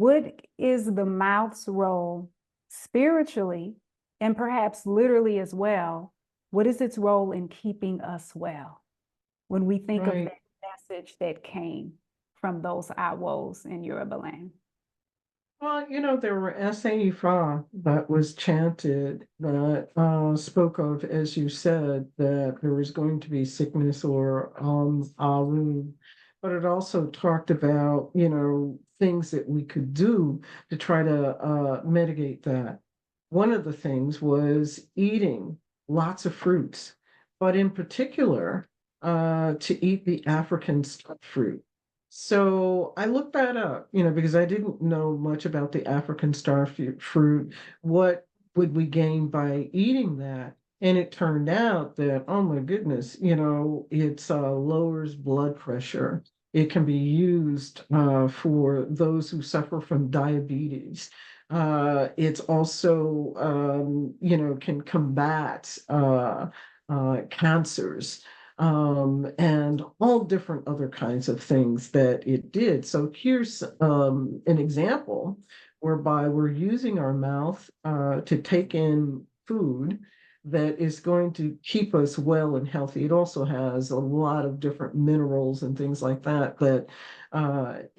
What is the mouth's role spiritually and perhaps literally as well? What is its role in keeping us well when we think of Right. that message that came from those Awos in Yoruba land? Well, there were Iyanifa that was chanted that spoke of, as you said, that there was going to be sickness or arum, but it also talked about, things that we could do to try to mitigate that. One of the things was eating lots of fruits, but in particular, to eat the African fruit. So I looked that up, because I didn't know much about the African fruit. What would we gain by eating that? And it turned out that, oh my goodness, it lowers blood pressure. It can be used for those who suffer from diabetes. It's also, can combat cancers and all different other kinds of things that it did. So here's an example whereby we're using our mouth to take in food that is going to keep us well and healthy. It also has a lot of different minerals and things like that that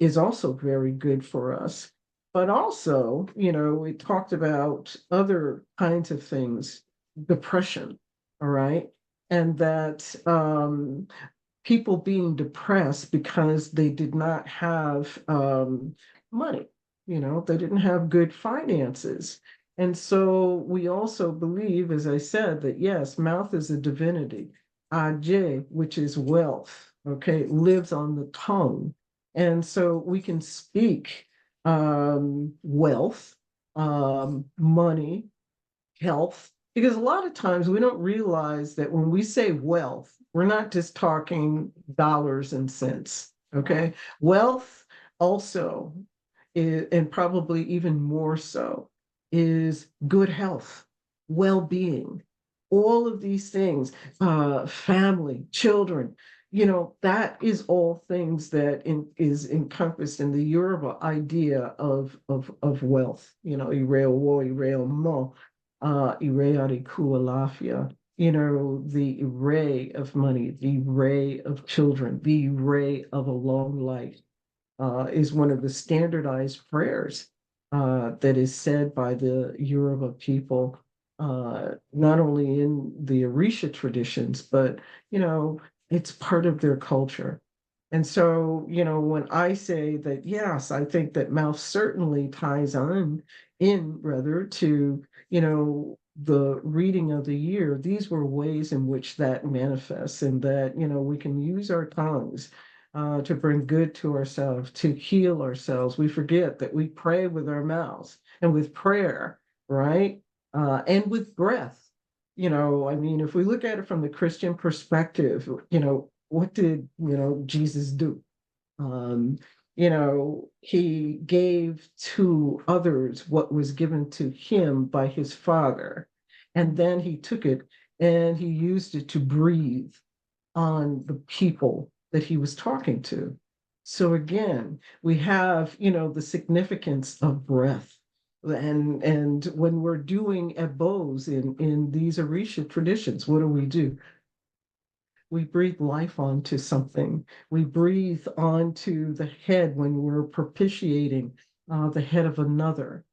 is also very good for us. But also, we talked about other kinds of things, depression, all right? And that people being depressed because they did not have money, they didn't have good finances. And so we also believe, as I said, that yes, mouth is a divinity. Ajay, which is wealth, okay, lives on the tongue. And so we can speak wealth, money, health, because a lot of times we don't realize that when we say wealth, we're not just talking dollars and cents. Okay. Wealth also is, and probably even more so, is good health, well-being, all of these things, family, children. That is all things that is encompassed in the Yoruba idea of wealth. Ire wo, ire mo, Ire Kualafia, the array of money, the array of children, the array of a long life is one of the standardized prayers that is said by the Yoruba people, not only in the Orisha traditions, but, it's part of their culture. And so, when I say that, yes, I think that mouth certainly ties on in rather to, the reading of the year, these were ways in which that manifests and that, we can use our tongues to bring good to ourselves, to heal ourselves. We forget that we pray with our mouths and with prayer, right? And with breath. I mean, if we look at it from the Christian perspective, what did, Jesus do? Um, he gave to others what was given to him by his father. And then he took it and he used it to breathe on the people that he was talking to. So again, we have, the significance of breath. And when we're doing ebos in these Orisha traditions, what do? We breathe life onto something. We breathe onto the head when we're propitiating the head of another.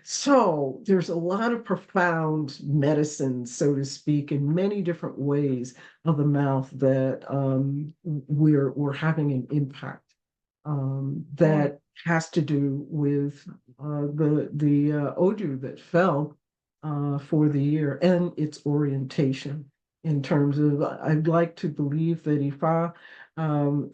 So there's a lot of profound medicine, so to speak, in many different ways of the mouth that we're having an impact that has to do with the Odu that fell for the year and its orientation in terms of I'd like to believe that Ifa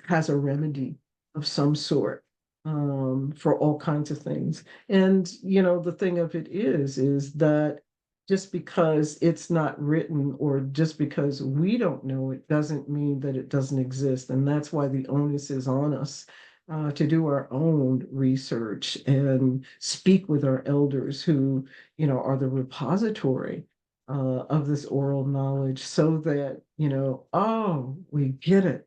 has a remedy of some sort for all kinds of things. And the thing of it is that just because it's not written or just because we don't know it doesn't mean that it doesn't exist. And that's why the onus is on us to do our own research and speak with our elders who, are the repository of this oral knowledge so that, oh, we get it.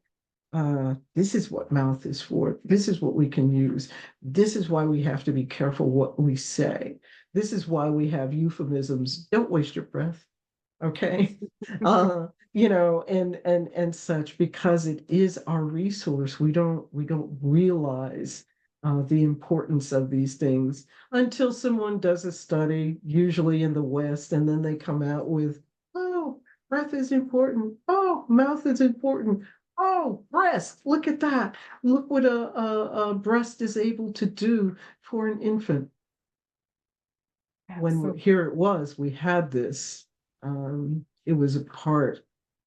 this is what mouth is for. This is what we can use. This is why we have to be careful what we say. This is why we have euphemisms. Don't waste your breath. Okay. And such, because it is our resource. We don't realize the importance of these things until someone does a study, usually in the West, and then they come out with, oh, breath is important. Oh, mouth is important. Oh, breast, look at that. Look what a breast is able to do for an infant. When Absolutely. here it was, we had this, it was a part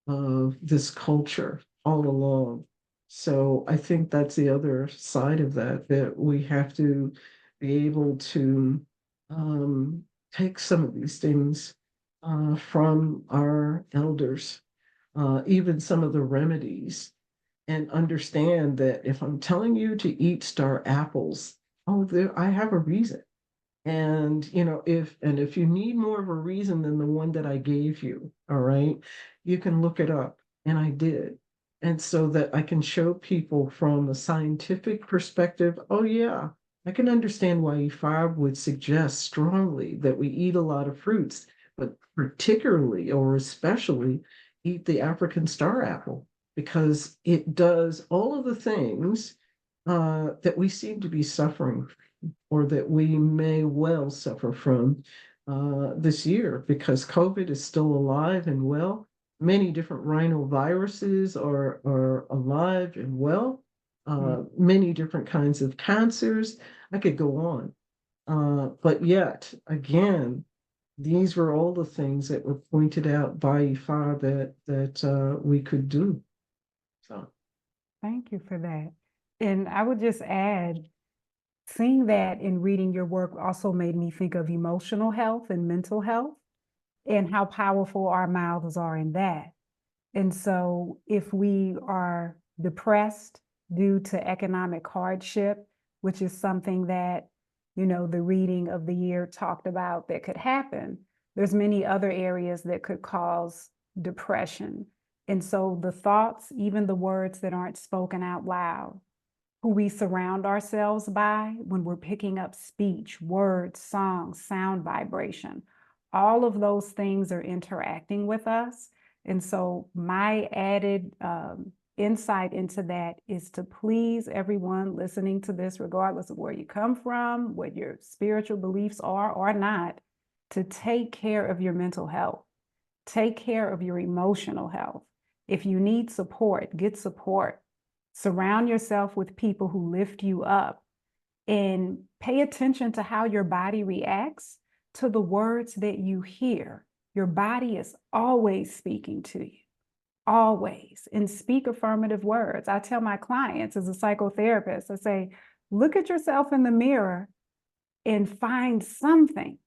of this culture all along. So I think that's the other side of that, that we have to be able to um, take some of these things from our elders, even some of the remedies, and understand that if I'm telling you to eat star apples, oh, there, I have a reason. And if you need more of a reason than the one that I gave you, all right, you can look it up. And I did. And so that I can show people from a scientific perspective, oh yeah, I can understand why Ifar would suggest strongly that we eat a lot of fruits, but particularly or especially eat the African star apple, because it does all of the things that we seem to be suffering, or that we may well suffer from this year, because COVID is still alive and well. Many different rhinoviruses are alive and well. Mm. Many different kinds of cancers. I could go on. But yet, again, these were all the things that were pointed out by Ifa that we could do. So, Thank you for that. And I would just add, seeing that and reading your work also made me think of emotional health and mental health and how powerful our mouths are in that. And so if we are depressed due to economic hardship, which is something that, the reading of the year talked about that could happen, there's many other areas that could cause depression. And so the thoughts, even the words that aren't spoken out loud, who we surround ourselves by when we're picking up speech, words, songs, sound vibration, all of those things are interacting with us. And so my added insight into that is to please everyone listening to this, regardless of where you come from, what your spiritual beliefs are or not, to take care of your mental health, take care of your emotional health. If you need support, get support. Surround yourself with people who lift you up, and pay attention to how your body reacts to the words that you hear. Your body is always speaking to you, always. And speak affirmative words. I tell my clients as a psychotherapist, I say, look at yourself in the mirror and find something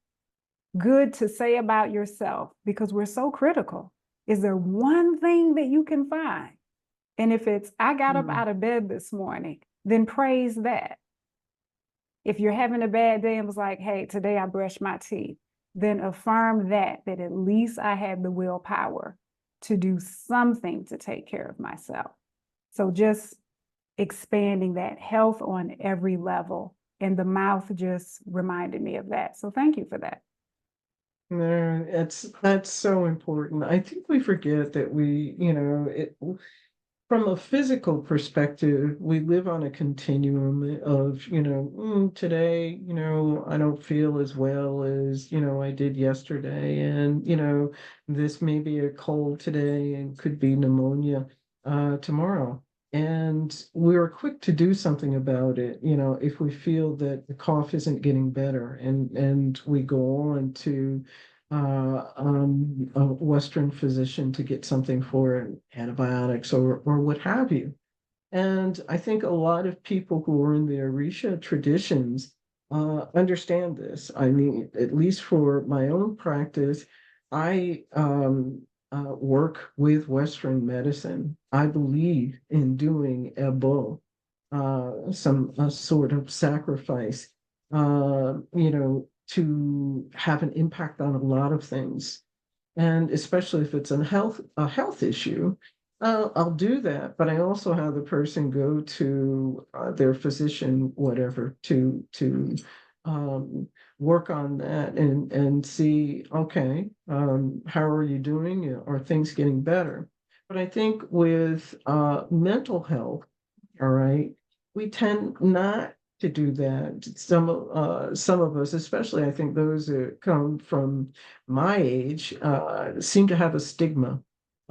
good to say about yourself, because we're so critical. Is there one thing that you can find? And if it's, I got up mm, out of bed this morning, then praise that. If you're having a bad day and was like, hey, today I brushed my teeth, then affirm that at least I had the willpower to do something to take care of myself. So just expanding that health on every level. And the mouth just reminded me of that. So thank you for that. no, that's so important. I think we forget that from a physical perspective, we live on a continuum of, today, I don't feel as well as, I did yesterday. And, this may be a cold today and could be pneumonia tomorrow. And we're quick to do something about it, if we feel that the cough isn't getting better, and we go on to a Western physician to get something for antibiotics or what have you. And I think a lot of people who are in the Orisha traditions understand this. I mean, at least for my own practice, I work with Western medicine. I believe in doing Ebo, some sort of sacrifice, to have an impact on a lot of things. And especially if it's a health issue, I'll do that, but I also have the person go to their physician, whatever, to um, work on that and see, okay, how are you doing? Are things getting better? But I think with mental health, all right, we tend not to do that. Some of us, especially I think those that come from my age, seem to have a stigma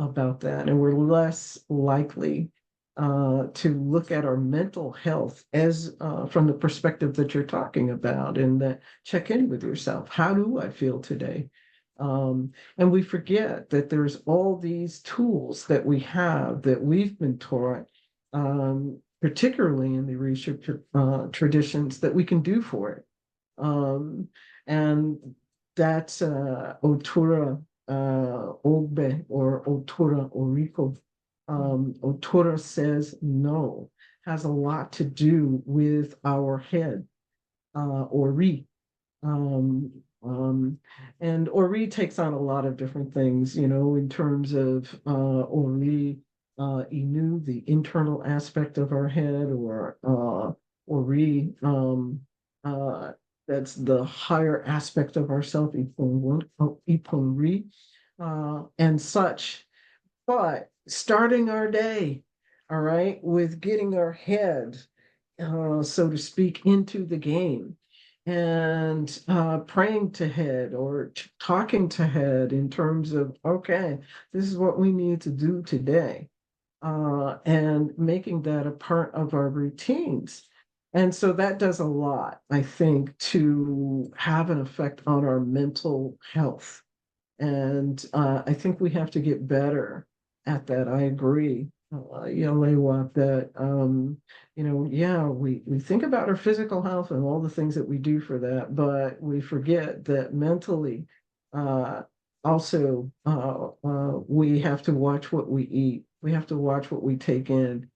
about that, and we're less likely to look at our mental health as from the perspective that you're talking about, and that check in with yourself. How do I feel today? And we forget that there's all these tools that we have that we've been taught, particularly in the research traditions, that we can do for it. And that's Otura Ogbe or Otura Oriko. Otura says no, has a lot to do with our head, Ori. Um, um, and Ori takes on a lot of different things, in terms of Ori Inu, the internal aspect of our head, or Ori, uh, that's the higher aspect of ourself, Iponri, and such. But starting our day, all right, with getting our head, so to speak, into the game and praying to head or talking to head in terms of, okay, this is what we need to do today, and making that a part of our routines. And so that does a lot, I think, to have an effect on our mental health. And I think we have to get better at that. I agree, Lewa, that yeah, we think about our physical health and all the things that we do for that, but we forget that mentally, uh, also, we have to watch what we eat. We have to watch what we take in,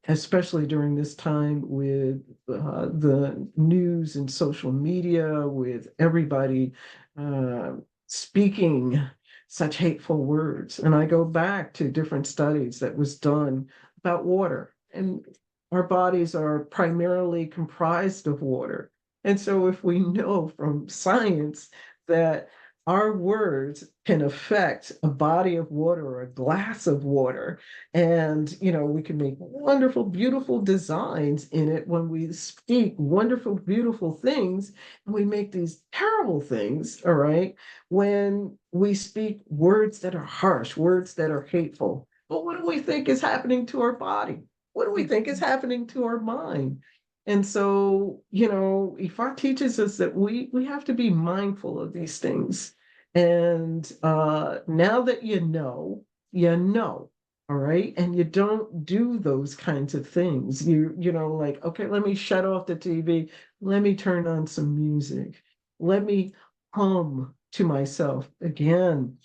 especially during this time with the news and social media, with everybody. Uh, Speaking such hateful words. And I go back to different studies that was done about water. And our bodies are primarily comprised of water. And so if we know from science that our words can affect a body of water or a glass of water, and we can make wonderful, beautiful designs in it when we speak wonderful, beautiful things, and we make these terrible things, all right, when we speak words that are harsh, words that are hateful. But what do we think is happening to our body? What do we think is happening to our mind? And so, Ifa teaches us that we have to be mindful of these things. And now that you know, all right, and you don't do those kinds of things. Like, okay, let me shut off the TV, let me turn on some music, let me hum to myself. Again,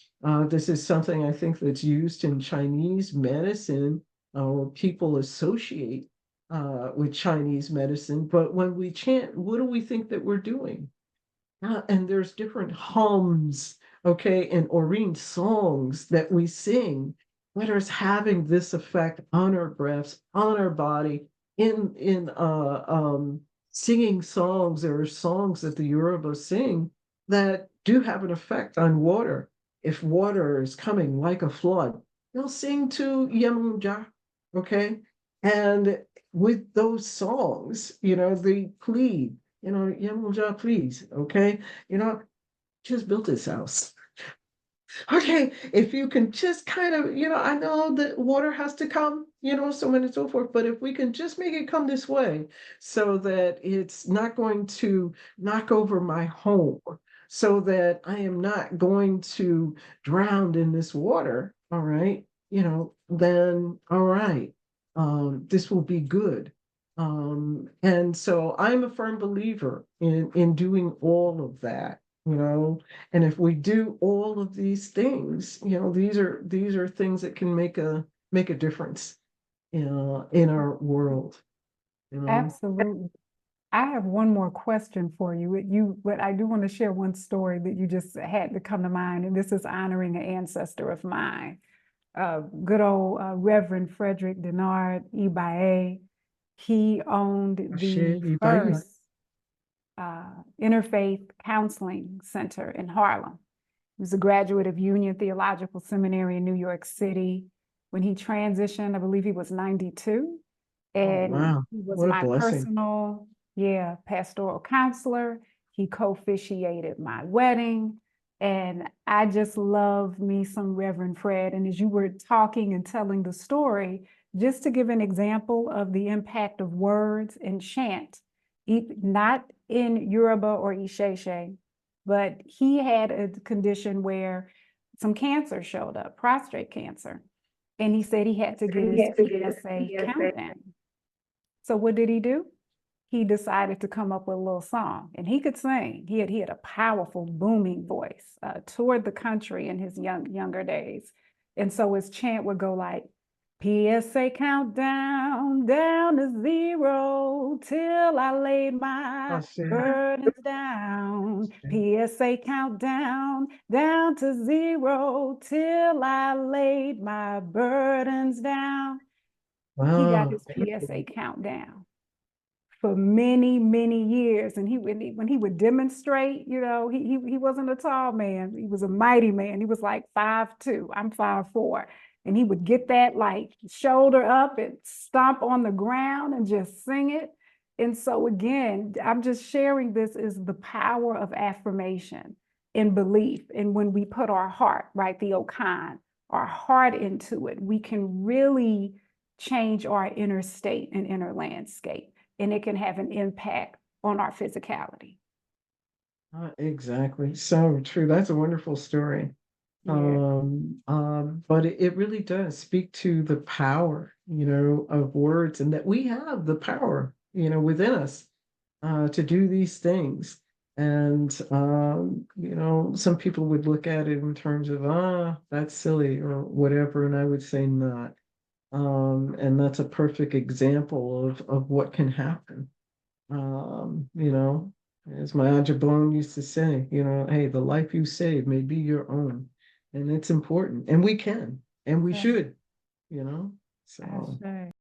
this is something I think that's used in Chinese medicine, or people associate with Chinese medicine. But when we chant, what do we think that we're doing? And there's different hums, okay, and Oreen songs that we sing that are having this effect on our breaths, on our body, in singing songs. There are songs that the Yoruba sing that do have an effect on water. If water is coming like a flood, they'll sing to Yemunja, okay? And with those songs, they plead, Yemunja, please, okay? Just built this house. Okay, if you can just kind of, I know that water has to come, so on and so forth, but if we can just make it come this way so that it's not going to knock over my home, so that I am not going to drown in this water, all right, then all right, this will be good. And so I'm a firm believer in doing all of that, and if we do all of these things, these are things that can make a difference in our world, you know. Absolutely. I have one more question for you. But I do want to share one story that you just had to come to mind, and this is honoring an ancestor of mine. good old Reverend Frederick Denard Ibae. He owned the first interfaith counseling center in Harlem. He was a graduate of Union Theological Seminary in New York City. When he transitioned, I believe he was 92. And wow, he was what a my blessing. personal, pastoral counselor. He co-officiated my wedding. And I just love me some Reverend Fred. And as you were talking and telling the story, just to give an example of the impact of words and chant, not in Yoruba or Isheshe, but he had a condition where some cancer showed up, prostate cancer. And he said he had to get his PSA countdown. So what did he do? He decided to come up with a little song, and he could sing. He had a powerful, booming voice. Toured the country in his younger days, and so his chant would go like, "PSA countdown, down to zero, till I laid my burdens down. PSA countdown, down to zero, till I laid my burdens down." He got Wow. his PSA countdown for many, many years. And when he would demonstrate, he wasn't a tall man. He was a mighty man. He was like 5'2". I'm 5'4". And he would get that like shoulder up and stomp on the ground and just sing it. And so again, I'm just sharing this is the power of affirmation and belief. And when we put our heart, right, the Okan, our heart into it, we can really change our inner state and inner landscape, and it can have an impact on our physicality. Exactly. So true. That's a wonderful story. Yeah. But it really does speak to the power, of words, and that we have the power, within us, to do these things. And some people would look at it in terms of, that's silly or whatever, and I would say not. And that's a perfect example of what can happen. You know, as my Ajabone used to say, hey, the life you save may be your own. And it's important. And we can, and we should, you know. So Ashe.